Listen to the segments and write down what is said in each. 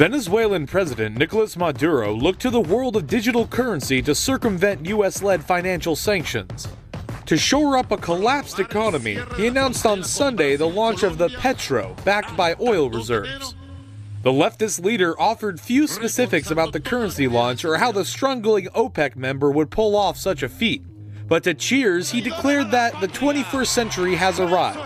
Venezuelan President Nicolas Maduro looked to the world of digital currency to circumvent US-led financial sanctions. To shore up a collapsed economy, he announced on Sunday the launch of the Petro, backed by oil reserves. The leftist leader offered few specifics about the currency launch or how the struggling OPEC member would pull off such a feat. But to Cheers, he declared that the 21st century has arrived.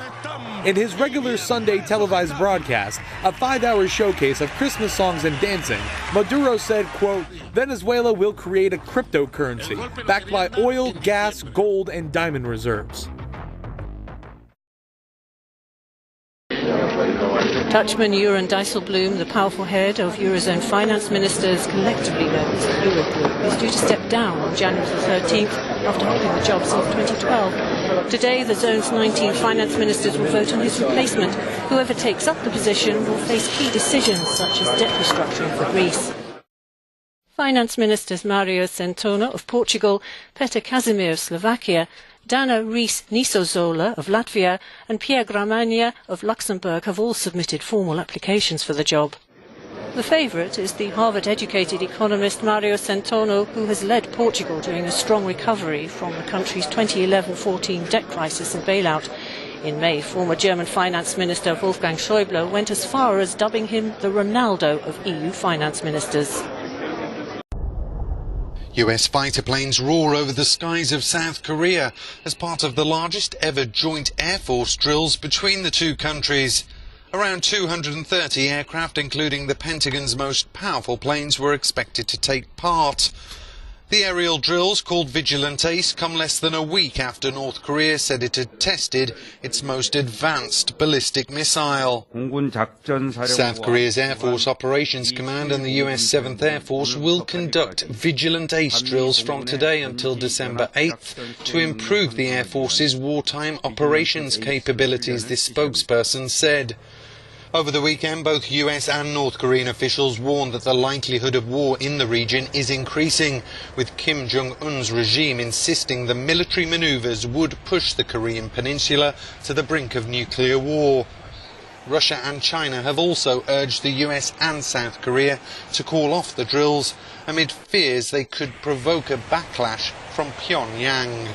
In his regular Sunday televised broadcast, a 5-hour showcase of Christmas songs and dancing, Maduro said, quote, Venezuela will create a cryptocurrency backed by oil, gas, gold, and diamond reserves. Dutchman Jeroen Dijsselbloem, the powerful head of Eurozone finance ministers, collectively known as the Eurogroup, is due to step down on January the 13th after holding the job since 2012. Today, the zone's 19 finance ministers will vote on his replacement. Whoever takes up the position will face key decisions such as debt restructuring for Greece. Finance ministers Mario Centeno of Portugal, Peter Casimir of Slovakia, Dana Rees-Nisozola of Latvia and Pierre Gramagna of Luxembourg have all submitted formal applications for the job. The favourite is the Harvard-educated economist Mario Centeno, who has led Portugal during a strong recovery from the country's 2011-14 debt crisis and bailout. In May, former German finance minister Wolfgang Schäuble went as far as dubbing him the Ronaldo of EU finance ministers. US fighter planes roar over the skies of South Korea as part of the largest ever joint Air Force drills between the two countries. Around 230 aircraft, including the Pentagon's most powerful planes, were expected to take part. The aerial drills, called Vigilantes, come less than a week after North Korea said it had tested its most advanced ballistic missile. South Korea's Air Force Operations Command and the US 7th Air Force will conduct Vigilantes drills from today until December 8th to improve the Air Force's wartime operations capabilities, this spokesperson said. Over the weekend, both US and North Korean officials warned that the likelihood of war in the region is increasing, with Kim Jong-un's regime insisting the military maneuvers would push the Korean peninsula to the brink of nuclear war. Russia and China have also urged the US and South Korea to call off the drills amid fears they could provoke a backlash from Pyongyang.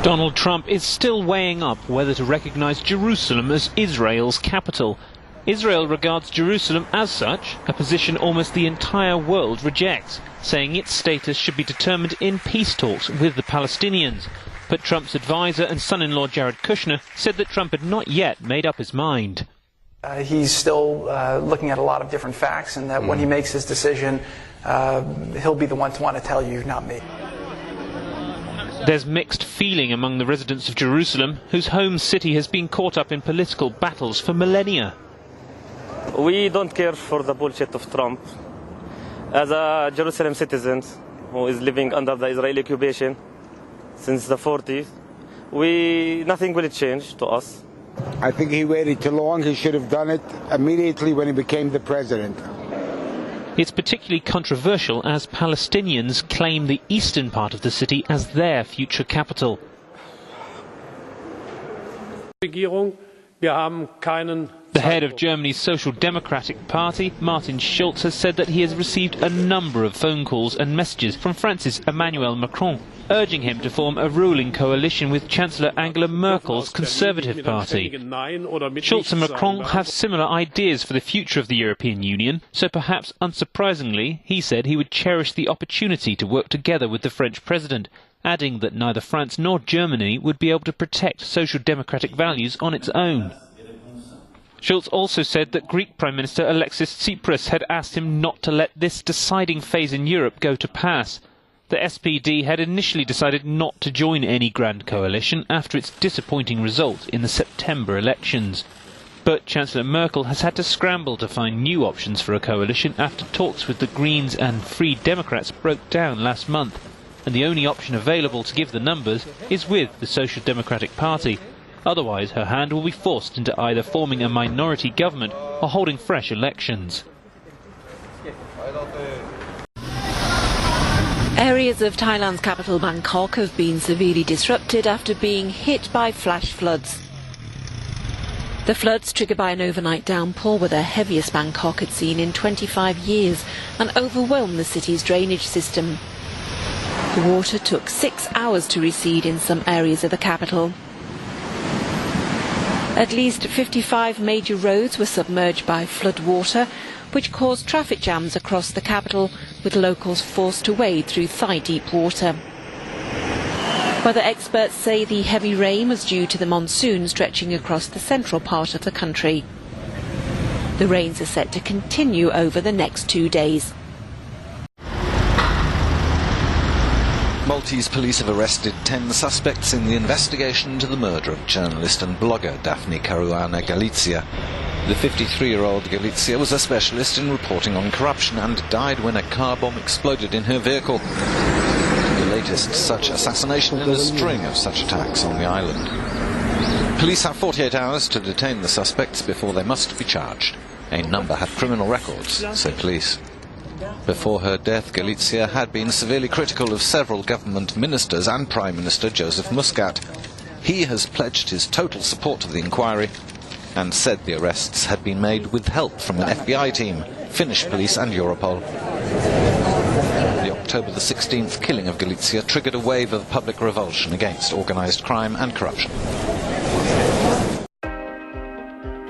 Donald Trump is still weighing up whether to recognize Jerusalem as Israel's capital. Israel regards Jerusalem as such, a position almost the entire world rejects, saying its status should be determined in peace talks with the Palestinians. But Trump's advisor and son-in-law Jared Kushner said that Trump had not yet made up his mind. He's still looking at a lot of different facts, and that when he makes his decision, he'll be the one to want to tell you, not me. There's mixed feeling among the residents of Jerusalem, whose home city has been caught up in political battles for millennia. We don't care for the bullshit of Trump. As a Jerusalem citizen who is living under the Israeli occupation since the 40s, nothing will change to us. I think he waited too long. He should have done it immediately when he became the president. It's particularly controversial as Palestinians claim the eastern part of the city as their future capital. The head of Germany's Social Democratic Party, Martin Schulz, has said that he has received a number of phone calls and messages from France's Emmanuel Macron, urging him to form a ruling coalition with Chancellor Angela Merkel's Conservative Party. Schulz and Macron have similar ideas for the future of the European Union, so perhaps unsurprisingly, he said he would cherish the opportunity to work together with the French president, adding that neither France nor Germany would be able to protect social democratic values on its own. Schulz also said that Greek Prime Minister Alexis Tsipras had asked him not to let this deciding phase in Europe go to pass. The SPD had initially decided not to join any grand coalition after its disappointing result in the September elections. But Chancellor Merkel has had to scramble to find new options for a coalition after talks with the Greens and Free Democrats broke down last month, and the only option available to give the numbers is with the Social Democratic Party. Otherwise, her hand will be forced into either forming a minority government or holding fresh elections. Areas of Thailand's capital Bangkok have been severely disrupted after being hit by flash floods. The floods, triggered by an overnight downpour, were the heaviest Bangkok had seen in 25 years and overwhelmed the city's drainage system. The water took 6 hours to recede in some areas of the capital. At least 55 major roads were submerged by flood water, which caused traffic jams across the capital, with locals forced to wade through thigh-deep water. Weather experts say the heavy rain was due to the monsoon stretching across the central part of the country. The rains are set to continue over the next 2 days. Maltese police have arrested 10 suspects in the investigation into the murder of journalist and blogger Daphne Caruana Galizia. The 53-year-old Galizia was a specialist in reporting on corruption and died when a car bomb exploded in her vehicle. The latest such assassination in a string of such attacks on the island. Police have 48 hours to detain the suspects before they must be charged. A number had criminal records, say police. Before her death, Galizia had been severely critical of several government ministers and Prime Minister Joseph Muscat. He has pledged his total support to the inquiry and said the arrests had been made with help from an FBI team, Finnish police and Europol. The October the 16th killing of Galizia triggered a wave of public revulsion against organised crime and corruption.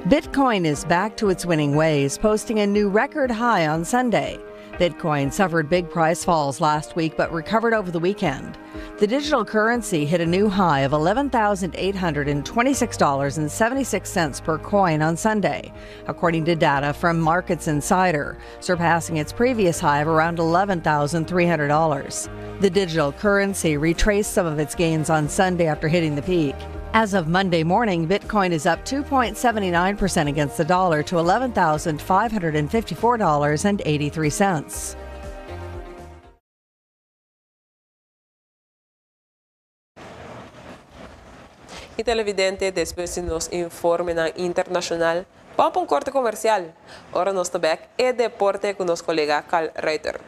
Bitcoin is back to its winning ways, posting a new record high on Sunday. Bitcoin suffered big price falls last week but recovered over the weekend. The digital currency hit a new high of $11,826.76 per coin on Sunday, according to data from Markets Insider, surpassing its previous high of around $11,300. The digital currency retraced some of its gains on Sunday after hitting the peak. As of Monday morning, Bitcoin is up 2.79% against the dollar to $11,554.83. Y televidente, después nos informe ng internacional, vamos a un corte comercial. Ahora nos tabek e deporte con nos colega Carl Reuter.